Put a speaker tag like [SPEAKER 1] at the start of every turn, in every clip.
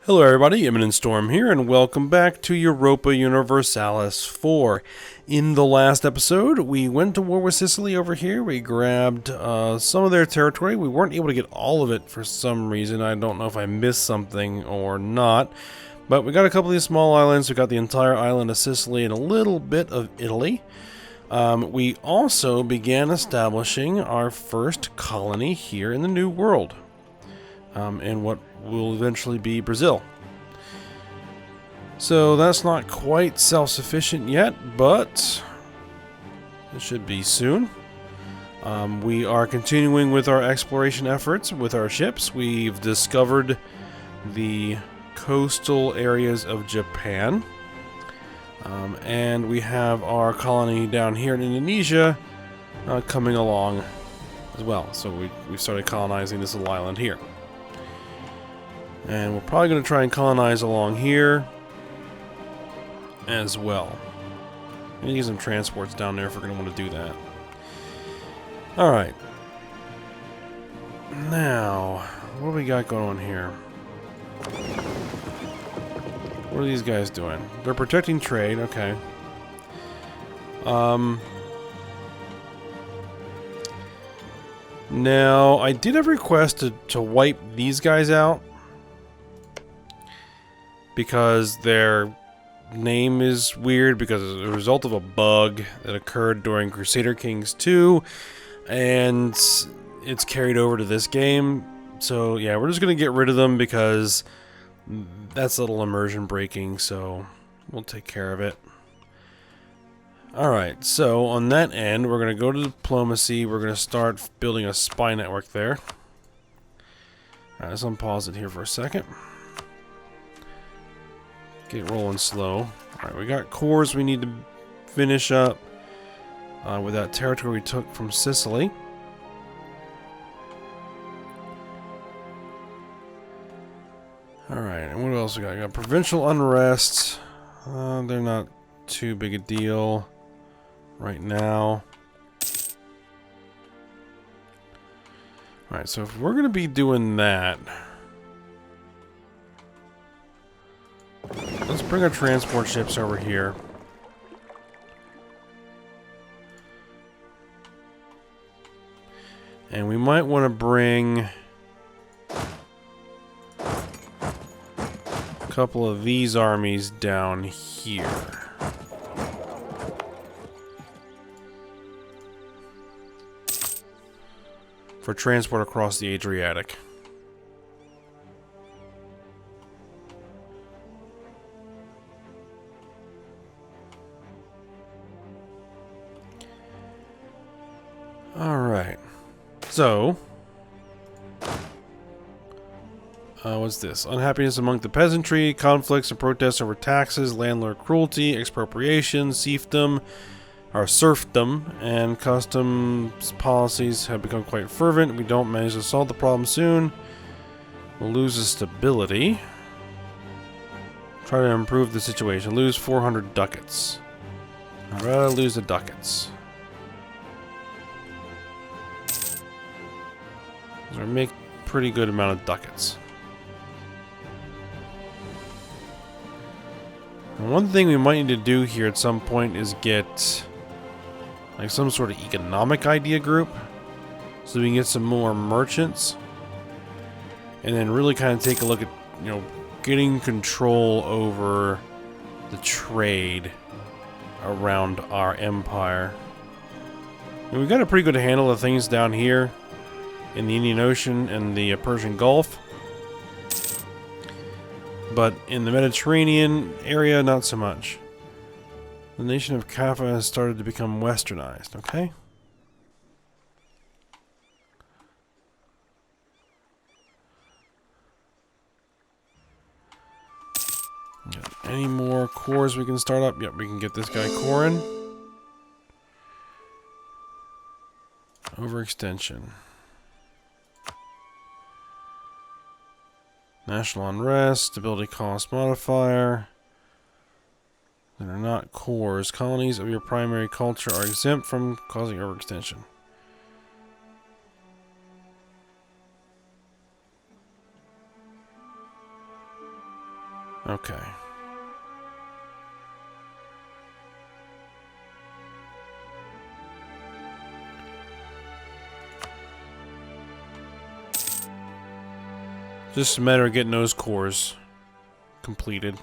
[SPEAKER 1] Hello everybody, Imminent Storm here, and welcome back to Europa Universalis IV. In the last episode, we went to war with Sicily over here. We grabbed some of their territory. We weren't able to get all of it for some reason. I don't know if I missed something or not. But we got a couple of these small islands. We got the entire island of Sicily and a little bit of Italy. We also began establishing our first colony here in the New World. And what will eventually be Brazil. So that's not quite self-sufficient yet, but it should be soon. We are continuing with our exploration efforts with our ships. We've discovered the coastal areas of Japan. And we have our colony down here in Indonesia coming along as well. So we started colonizing this little island here. And we're probably going to try and colonize along here as well. I'm going to use some transports down there if we're going to want to do that. Alright. Now, what do we got going on here? What are these guys doing? They're protecting trade, okay. Now, I did have a request to wipe these guys out, because their name is weird because as a result of a bug that occurred during Crusader Kings 2, and it's carried over to this game. So yeah, we're just gonna get rid of them because that's a little immersion breaking, so we'll take care of it. Alright, so on that end, we're gonna go to diplomacy. We're gonna start building a spy network there. Alright, let's unpause it here for a second. Get rolling slow. Alright, we got cores we need to finish up with that territory we took from Sicily. Alright, and what else we got? We got provincial unrest. They're not too big a deal right now. Alright, so if we're going to be doing that, let's bring our transport ships over here. And we might want to bring a couple of these armies down here. For transport across the Adriatic. Alright, so, what's this? Unhappiness among the peasantry, conflicts and protests over taxes, landlord cruelty, expropriation, serfdom, and customs policies have become quite fervent. We don't manage to solve the problem soon. We'll lose the stability. Try to improve the situation. Lose 400 ducats. I'd rather lose the ducats. So we make pretty good amount of ducats. And one thing we might need to do here at some point is get like some sort of economic idea group, so we can get some more merchants, and then really kind of take a look at, you know, getting control over the trade around our empire. And we've got a pretty good handle of things down here in the Indian Ocean and the Persian Gulf, but in the Mediterranean area, not so much. The nation of Kaffa has started to become westernized, okay? Got any more cores we can start up? Yep, we can get this guy coring. Overextension. National unrest, stability cost modifier. That are not cores. Colonies of your primary culture are exempt from causing overextension. Okay. Just a matter of getting those cores completed.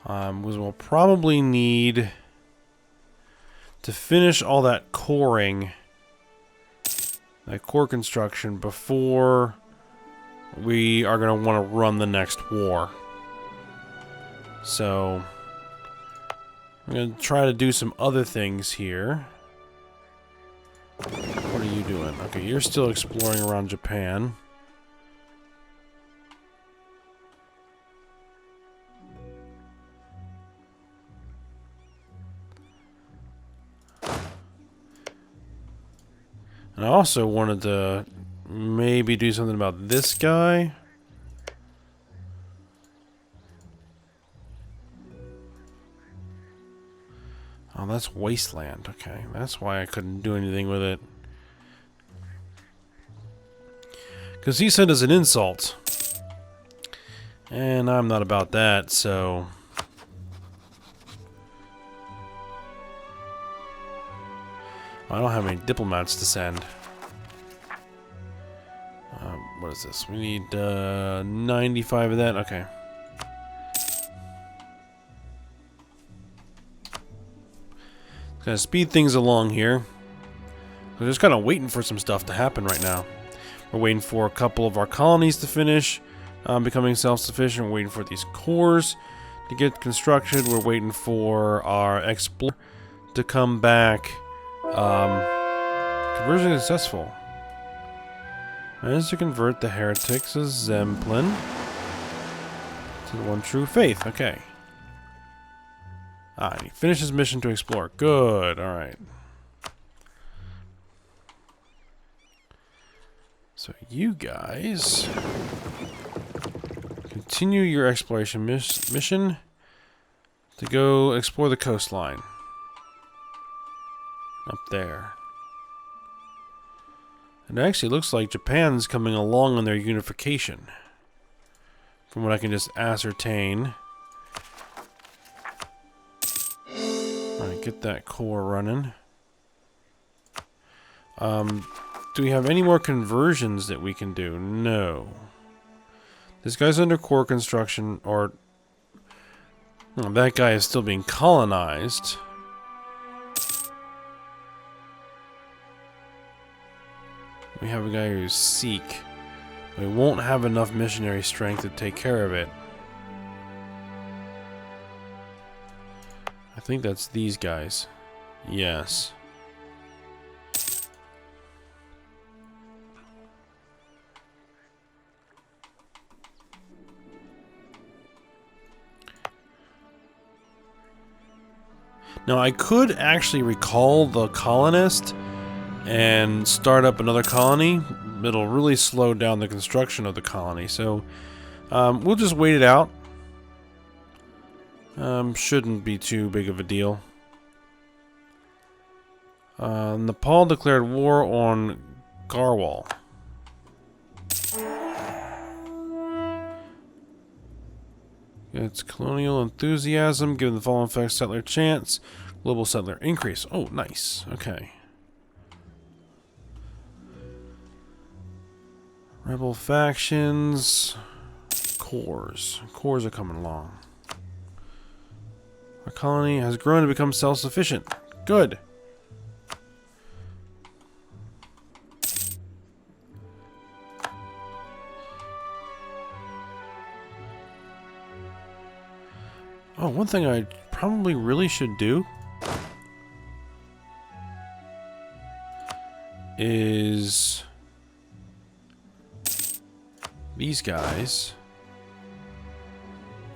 [SPEAKER 1] Because we'll probably need to finish all that coring, that core construction, before we are going to want to run the next war. So I'm going to try to do some other things here. What are you doing? Okay, you're still exploring around Japan. And I also wanted to maybe do something about this guy. Oh, that's wasteland. Okay, that's why I couldn't do anything with it. Because he said it's an insult. And I'm not about that, so... I don't have any diplomats to send. What is this? We need 95 of that. Okay. Gonna speed things along here. We're just kind of waiting for some stuff to happen right now. We're waiting for a couple of our colonies to finish becoming self-sufficient. We're waiting for these cores to get constructed. We're waiting for our explorer to come back. Conversion successful. Managed to convert the heretics of Zemplin to the one true faith. Okay. And he finished his mission to explore. Good. Alright. So you guys continue your exploration mission to go explore the coastline. Up there. It actually looks like Japan's coming along on their unification. From what I can just ascertain. Alright, get that core running. Do we have any more conversions that we can do? No. This guy's under core construction, or... well, that guy is still being colonized. We have a guy who's Sikh. We won't have enough missionary strength to take care of it. I think that's these guys. Yes. Now, I could actually recall the colonist and start up another colony. It'll really slow down the construction of the colony, so we'll just wait it out. Shouldn't be too big of a deal. Nepal declared war on Garhwal. It's colonial enthusiasm, given the following effects: settler chance, global settler increase. Oh, nice. Okay. Rebel factions, cores. Cores are coming along. Our colony has grown to become self-sufficient. Good. Oh, one thing I probably really should do is these guys,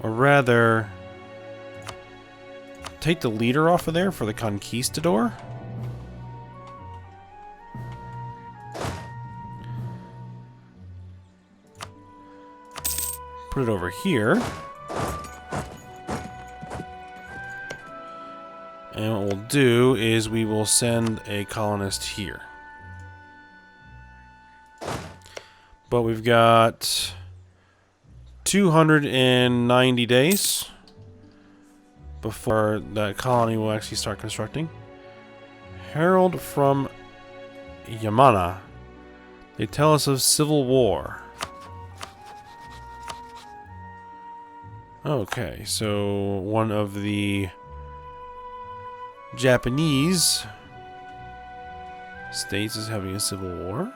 [SPEAKER 1] or rather take the leader off of there for the conquistador. Put it over here. And what we'll do is we will send a colonist here. But we've got 290 days before that colony will actually start constructing. Herald from Yamana. They tell us of civil war. Okay, so one of the Japanese states is having a civil war.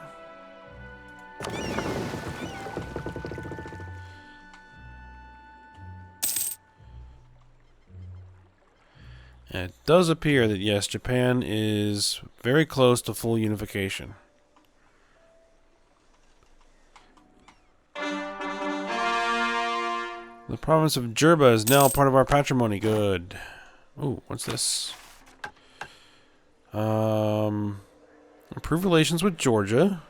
[SPEAKER 1] And it does appear that, yes, Japan is very close to full unification. The province of Jerba is now part of our patrimony. Good. Ooh, what's this? Improve relations with Georgia.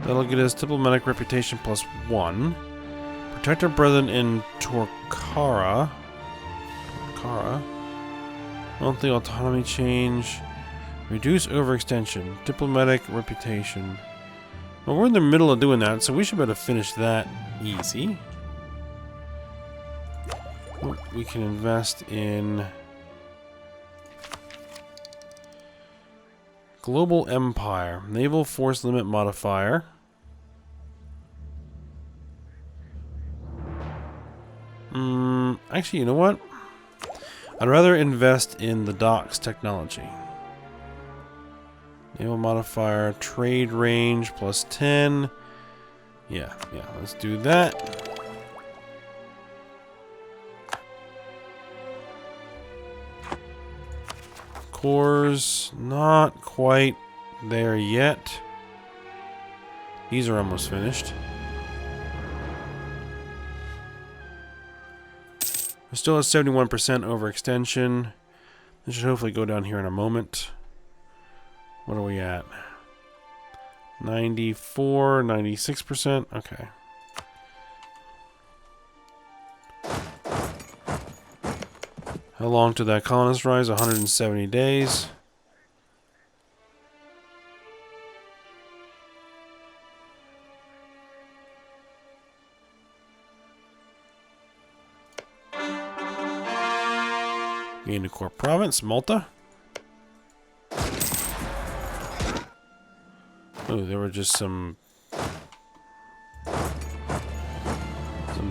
[SPEAKER 1] That'll get us diplomatic reputation +1. Protect our brethren in Torcara. Monthly autonomy change. Reduce overextension. Diplomatic reputation. Well, we're in the middle of doing that, so we should be able to finish that easy. We can invest in Global Empire. Naval Force Limit Modifier. Actually, you know what? I'd rather invest in the docks technology. Naval modifier, trade range +10. Yeah, let's do that. Cores, not quite there yet. These are almost finished. We're still at 71% overextension. This should hopefully go down here in a moment. What are we at? 94, 96%. Okay. How long did that colonist rise? 170 days. Gained a core province, Malta. Oh, there were just some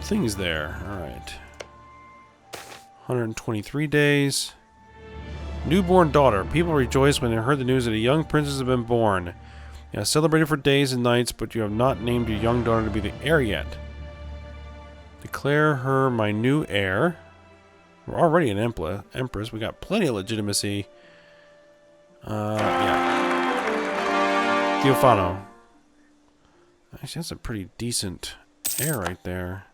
[SPEAKER 1] things there. Alright. 123 days. Newborn daughter. People rejoice when they heard the news that a young princess had been born. You have celebrated for days and nights, but you have not named your young daughter to be the heir yet. Declare her my new heir. We're already an empress. We got plenty of legitimacy. Yeah. Theophano. Actually, that's a pretty decent heir right there.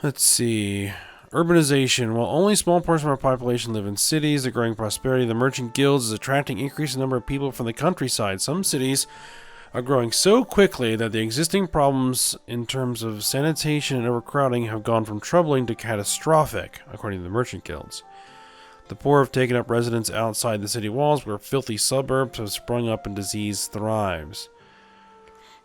[SPEAKER 1] Let's see. Urbanization. While only a small portion of our population live in cities, the growing prosperity of the merchant guilds is attracting increasing number of people from the countryside. Some cities are growing so quickly that the existing problems in terms of sanitation and overcrowding have gone from troubling to catastrophic, according to the merchant guilds. The poor have taken up residence outside the city walls, where filthy suburbs have sprung up and disease thrives.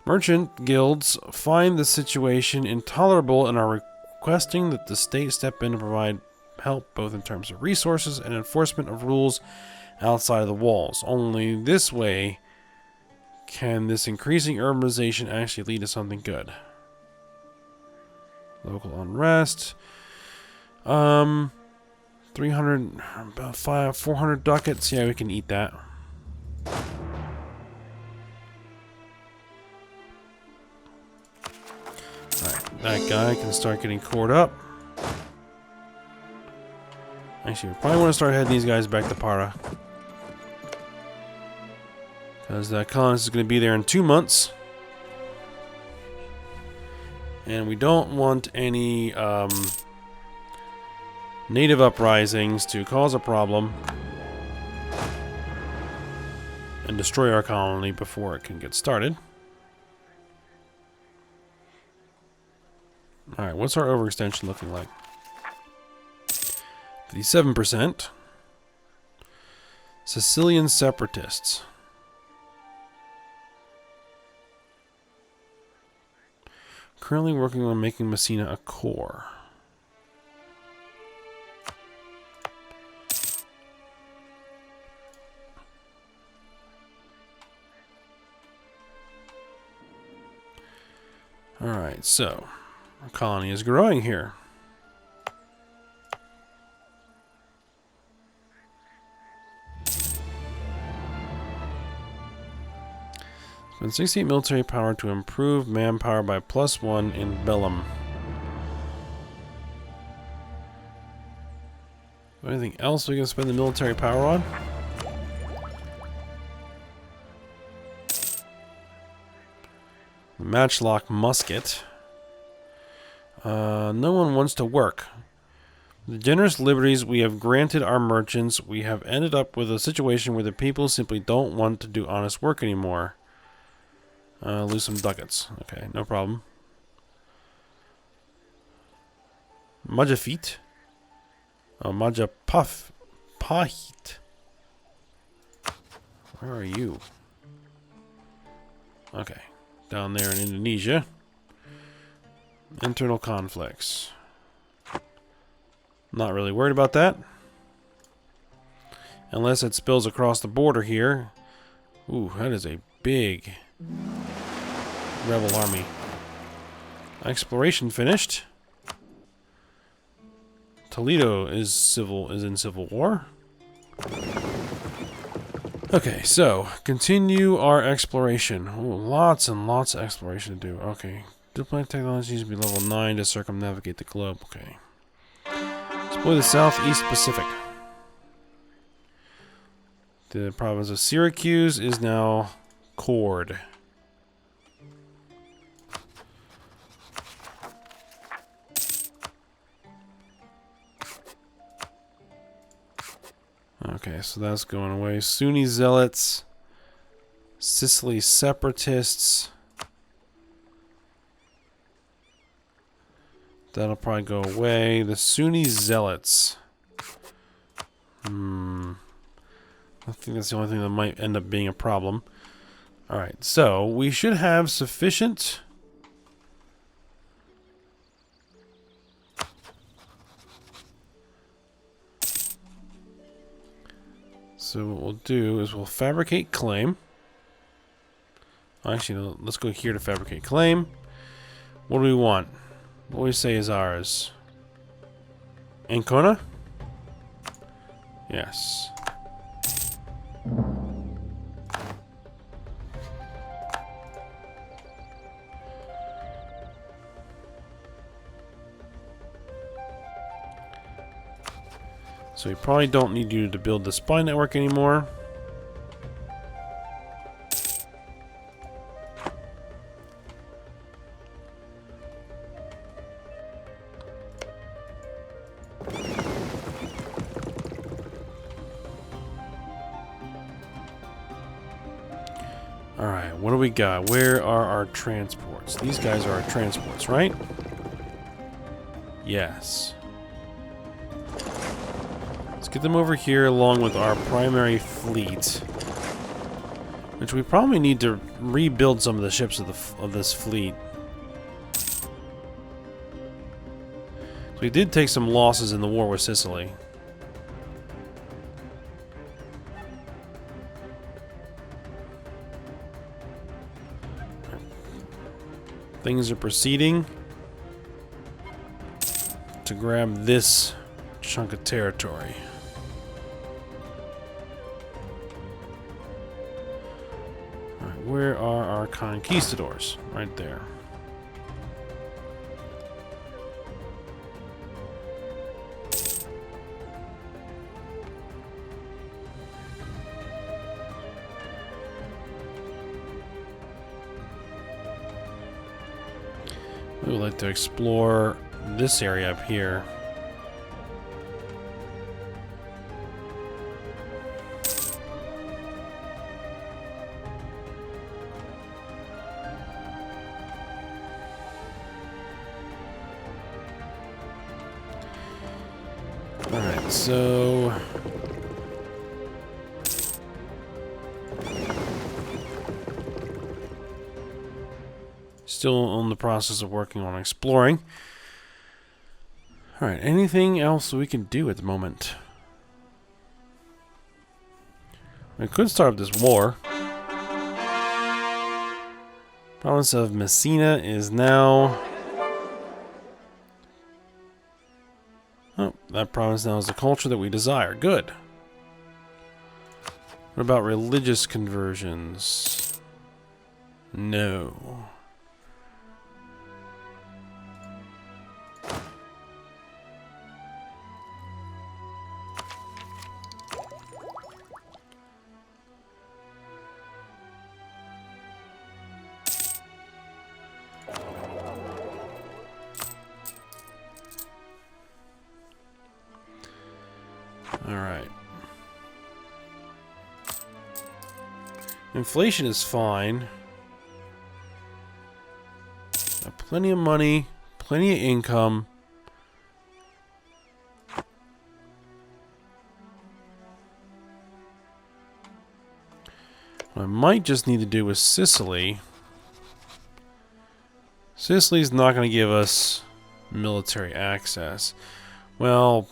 [SPEAKER 1] Merchant guilds find the situation intolerable and are requesting that the state step in and provide help both in terms of resources and enforcement of rules outside of the walls. Only this way can this increasing urbanization actually lead to something good. Local unrest. 300, about 400 ducats. Yeah, we can eat that. Alright, that guy can start getting cored up. Actually, we probably want to start heading these guys back to Para. Because that colonist is going to be there in 2 months. And we don't want any native uprisings to cause a problem and destroy our colony before it can get started. Alright, what's our overextension looking like? 57%. Sicilian separatists. Currently working on making Messina a core. Alright, so our colony is growing here. Spend 68 military power to improve manpower by +1 in Bellum. Anything else we can spend the military power on? Matchlock musket. No one wants to work. The generous liberties we have granted our merchants, we have ended up with a situation where the people simply don't want to do honest work anymore. Lose some ducats. Okay, no problem. Majafit. Oh, Majapahit. Where are you? Okay. Down there in Indonesia. Internal conflicts. Not really worried about that. Unless it spills across the border here. Ooh, that is a big rebel army. Exploration finished. Toledo is in civil war. Okay, so continue our exploration. Ooh, lots and lots of exploration to do. Okay, diplomatic technology needs to be level 9 to circumnavigate the globe. Okay, explore the Southeast Pacific. The province of Syracuse is now cored. Okay, so that's going away. Sunni zealots, Sicily separatists. That'll probably go away. The Sunni zealots. I think that's the only thing that might end up being a problem. Alright, so we should have sufficient. So what we'll do is we'll fabricate claim. Actually, let's go here to fabricate claim. What do we want? What do we say is ours? Ancona? Yes. So we probably don't need you to build the spy network anymore. Alright, what do we got? Where are our transports? These guys are our transports, right? Yes. Get them over here along with our primary fleet, which we probably need to rebuild some of the ships of this fleet. So we did take some losses in the war with Sicily. Things are proceeding to grab this chunk of territory. Where are our conquistadors? Right there. We would like to explore this area up here. so... Still in the process of working on exploring. Alright, anything else we can do at the moment? We could start up this war. Province of Messina is now... Oh, that province now has the culture that we desire. Good. What about religious conversions? No. Alright. Inflation is fine. Got plenty of money, plenty of income. What I might just need to do with Sicily. Sicily's not going to give us military access. Well,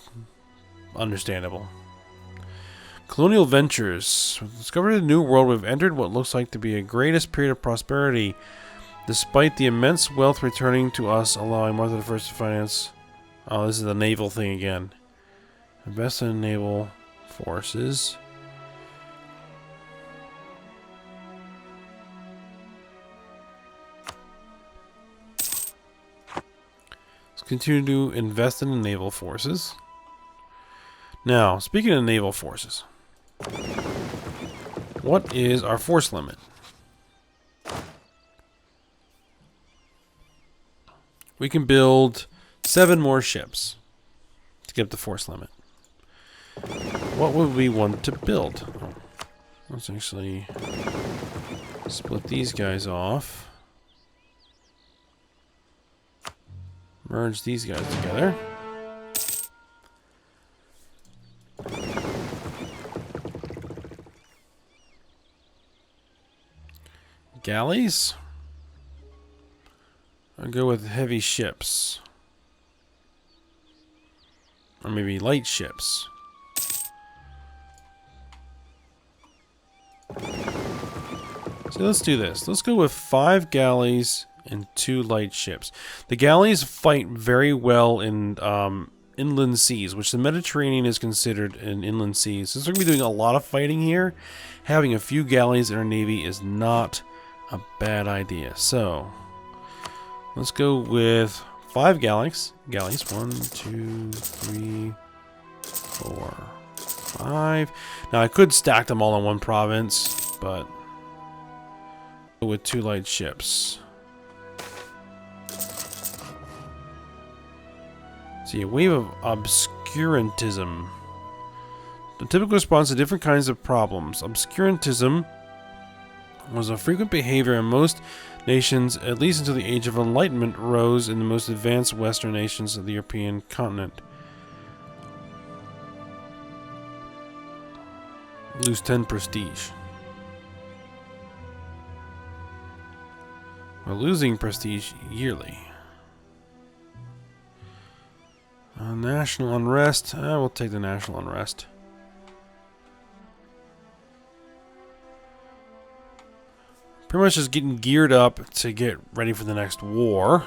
[SPEAKER 1] understandable. Colonial ventures. We've discovered a new world. We've entered what looks like to be a greatest period of prosperity, despite the immense wealth returning to us, allowing Martha I to finance. Oh, this is the naval thing again. Invest in naval forces. Let's continue to invest in the naval forces. Now, speaking of naval forces, what is our force limit? We can build 7 more ships to get up the force limit. What would we want to build? Oh, let's actually split these guys off. Merge these guys together. Galleys? I'll go with heavy ships. Or maybe light ships. So let's do this. Let's go with 5 galleys and 2 light ships. The galleys fight very well in inland seas, which the Mediterranean is considered an inland sea. Since we're going to be doing a lot of fighting here, having a few galleys in our navy is not a bad idea. So let's go with 5 galleys. 1, 2, 3, 4, 5. Now I could stack them all in one province, but with 2 light ships. See, a wave of obscurantism. The typical response to different kinds of problems. Obscurantism was a frequent behavior in most nations, at least until the Age of Enlightenment rose in the most advanced Western nations of the European continent. Lose 10 prestige. We're losing prestige yearly. National unrest. We'll take the national unrest. Pretty much just getting geared up to get ready for the next war.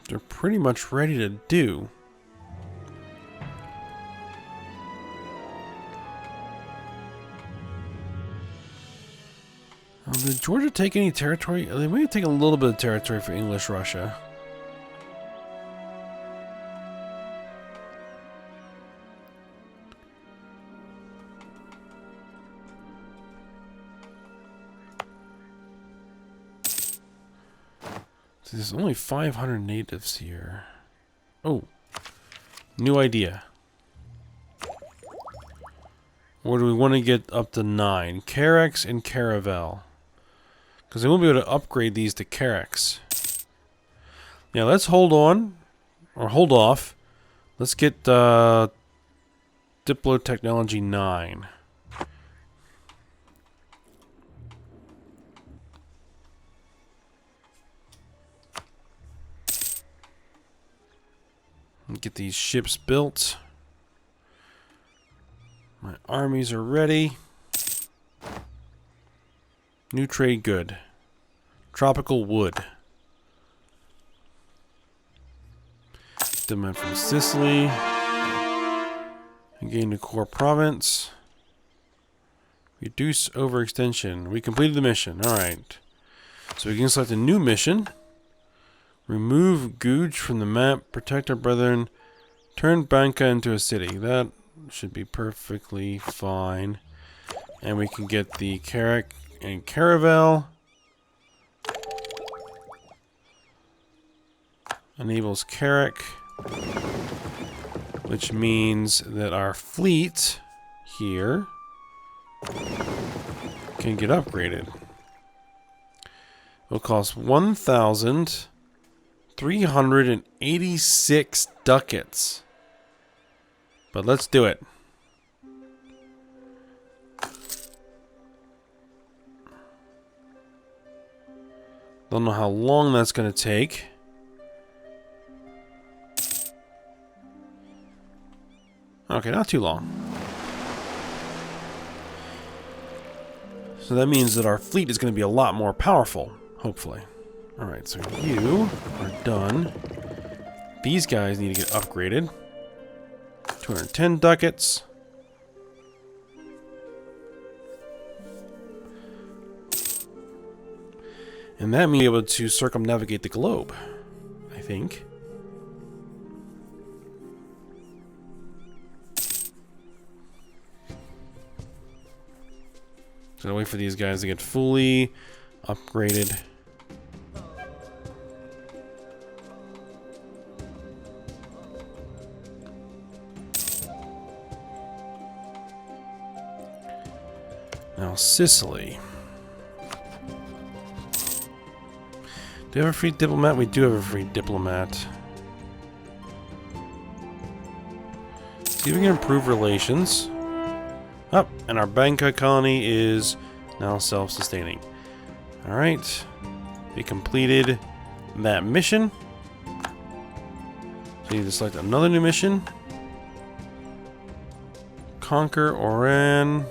[SPEAKER 1] They're pretty much ready to do. Did Georgia take any territory? They may have taken a little bit of territory for English Russia. See, there's only 500 natives here. Oh, new idea. Or do we want to get up to 9? Carex and Caravel. Because I won't be able to upgrade these to Carracks. Yeah, let's hold on. Or hold off. Let's get Diplotechnology 9. Get these ships built. My armies are ready. New trade good. Tropical wood. Demand from Sicily. Gain a core province. Reduce overextension. We completed the mission. Alright. So we can select a new mission. Remove Guj from the map. Protect our brethren. Turn Banca into a city. That should be perfectly fine. And we can get the Carrack and Caravel. Enables Carrack. Which means that our fleet here can get upgraded. It'll cost 1,386 ducats. But let's do it. Don't know how long that's going to take. Okay, not too long. So that means that our fleet is going to be a lot more powerful, hopefully. Alright, so you are done. These guys need to get upgraded. 210 ducats. And that means we'll be able to circumnavigate the globe, I think. So I'll wait for these guys to get fully upgraded. Now Sicily. Do we have a free diplomat? We do have a free diplomat. See if we can improve relations. Oh, and our Banca colony is now self-sustaining. Alright. We completed that mission. So you need to select another new mission. Conquer Oran.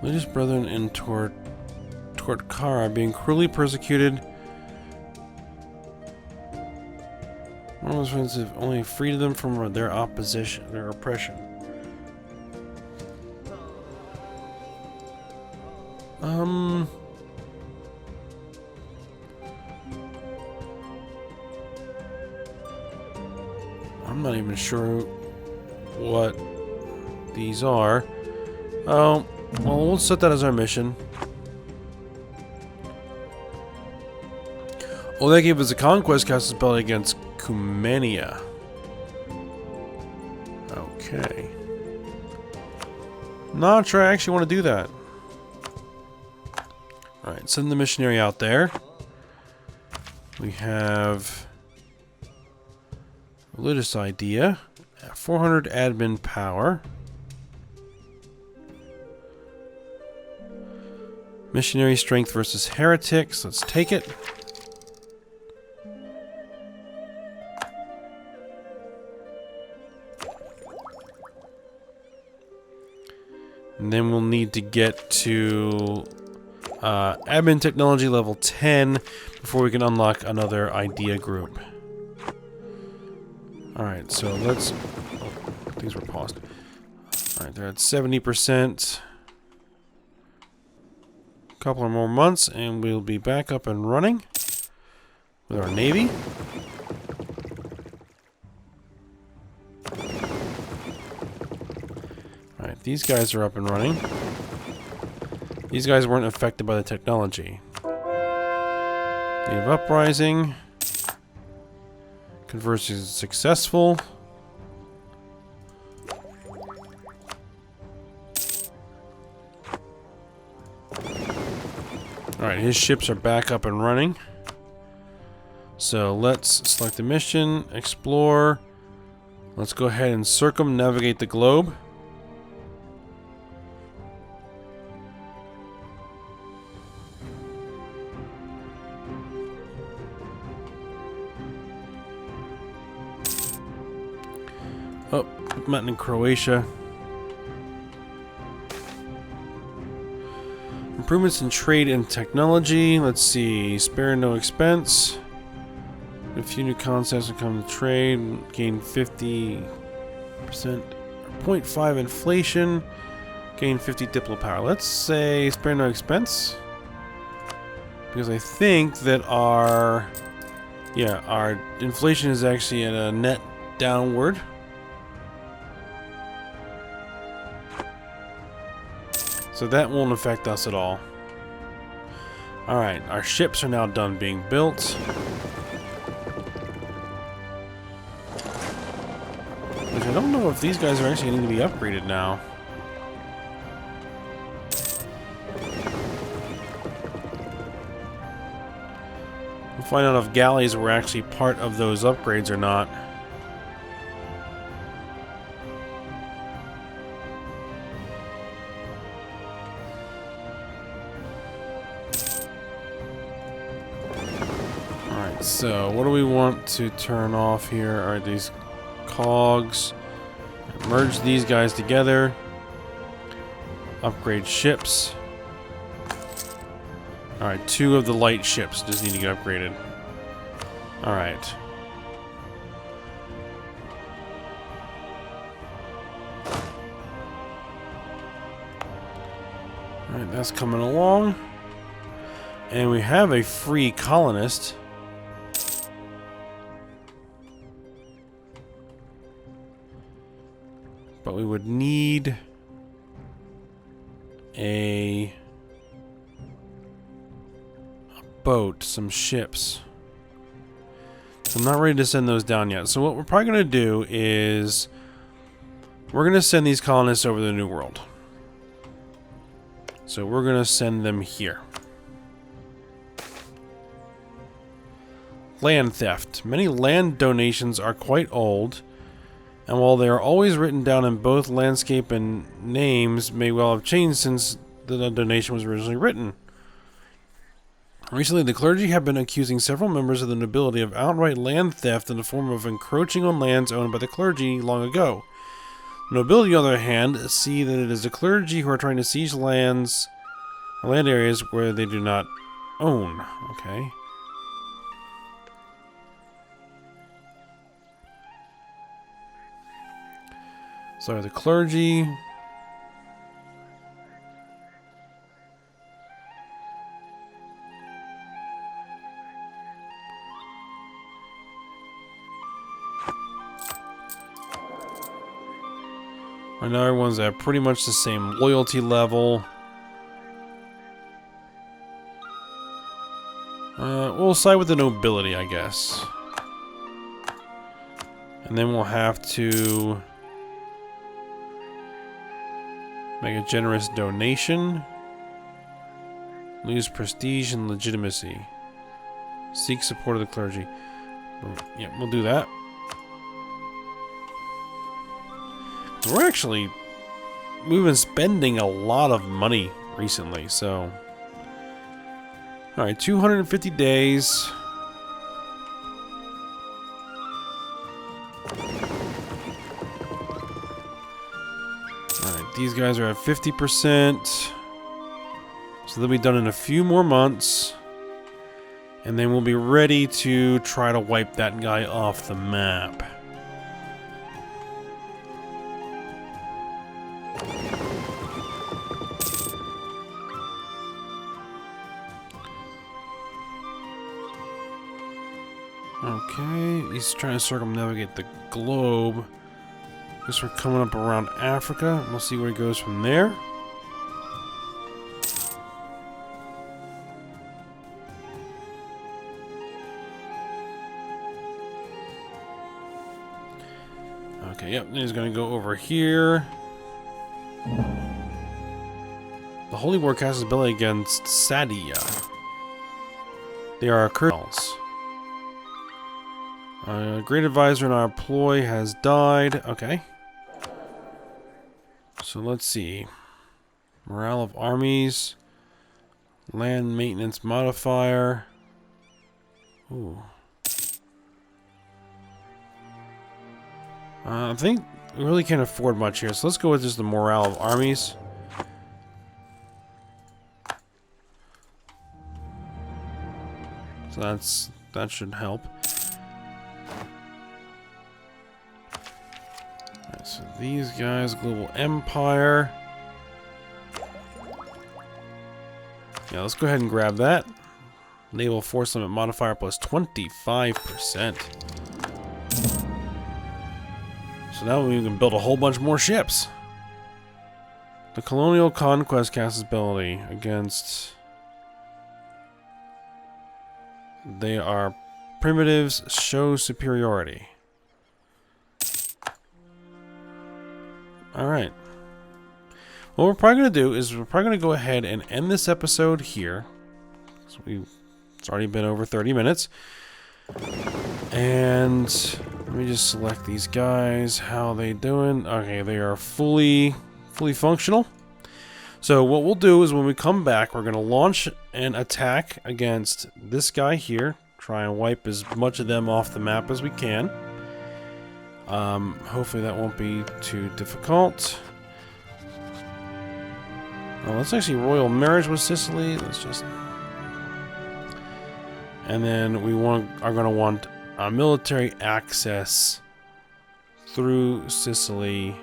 [SPEAKER 1] Religious brethren in Tortkara being cruelly persecuted. Romans friends have only freed them from their opposition, their oppression. I'm not even sure what these are. Oh, well, we'll set that as our mission. Oh, that gave us a conquest cast spell against Cumania. Okay. Not sure I actually want to do that. Alright, send the missionary out there. We have religious idea. 400 admin power. Missionary strength versus heretics. Let's take it. And then we'll need to get to admin technology level 10 before we can unlock another idea group. Alright, so let's... Oh, these were paused. Alright, they're at 70%. Couple of more months and we'll be back up and running with our navy. Alright, these guys are up and running. These guys weren't affected by the technology. Native uprising. Conversion is successful. Alright, his ships are back up and running. So let's select the mission, explore. Let's go ahead and circumnavigate the globe. Oh, met in Croatia. Improvements in trade and technology. Let's see. Spare no expense. A few new concepts will come to trade. Gain 50%. 0.5 inflation. Gain 50 diplo power. Let's say spare no expense. Because I think that our inflation is actually at a net downward. So that won't affect us at all. Alright, our ships are now done being built. Which I don't know if these guys are actually going to be upgraded now. We'll find out if galleys were actually part of those upgrades or not. So, what do we want to turn off here? Are these cogs? Merge these guys together. Upgrade ships. Alright, 2 of the light ships just need to get upgraded. Alright. Alright, that's coming along. And we have a free colonist. But we would need a boat, some ships. So I'm not ready to send those down yet. So what we're probably going to do is we're going to send these colonists over the New World. So we're going to send them here. Land theft. Many land donations are quite old. And while they are always written down in both landscape and names, may well have changed since the donation was originally written. Recently, the clergy have been accusing several members of the nobility of outright land theft in the form of encroaching on lands owned by the clergy long ago. The nobility, on the other hand, see that it is the clergy who are trying to seize lands, or land areas where they do not own. Okay. So the clergy. And now everyone's at pretty much the same loyalty level. We'll side with the nobility, I guess. And then we'll have to make a generous donation. Lose prestige and legitimacy. Seek support of the clergy. Yeah, we'll do that. We've been spending a lot of money recently, so. Alright, 250 days. Alright, these guys are at 50%. So they'll be done in a few more months. And then we'll be ready to try to wipe that guy off the map. Okay, he's trying to circumnavigate the globe. Guess we're coming up around Africa. We'll see where he goes from there. Okay, yep, he's gonna go over here. The Holy War casts his ability against Sadia. They are our colonels. Great advisor in our ploy has died. Okay. So let's see. Morale of armies. Land maintenance modifier. Ooh. I think we really can't afford much here, so let's go with just the morale of armies. So that should help. Alright, so these guys, global empire. Yeah, let's go ahead and grab that. Naval force limit modifier plus 25%. So now we can build a whole bunch more ships. The colonial conquest casts ability against... They are primitives, show superiority. Alright. What we're probably going to do is we're probably going to go ahead and end this episode here. So it's already been over 30 minutes. And let me just select these guys. How are they doing? Okay, they are fully functional. So what we'll do is when we come back, we're going to launch an attack against this guy here. Try and wipe as much of them off the map as we can. Hopefully that won't be too difficult. Let's actually royal marriage with Sicily. Let's just... And then we are going to want military access through Sicily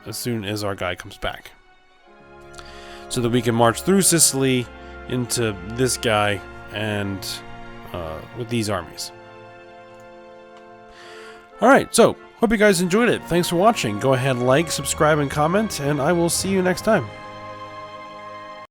[SPEAKER 1] as soon as our guy comes back, so that we can march through Sicily into this guy and with these armies. Alright, so hope you guys enjoyed it. Thanks for watching. Go ahead, like, subscribe, and comment, and I will see you next time.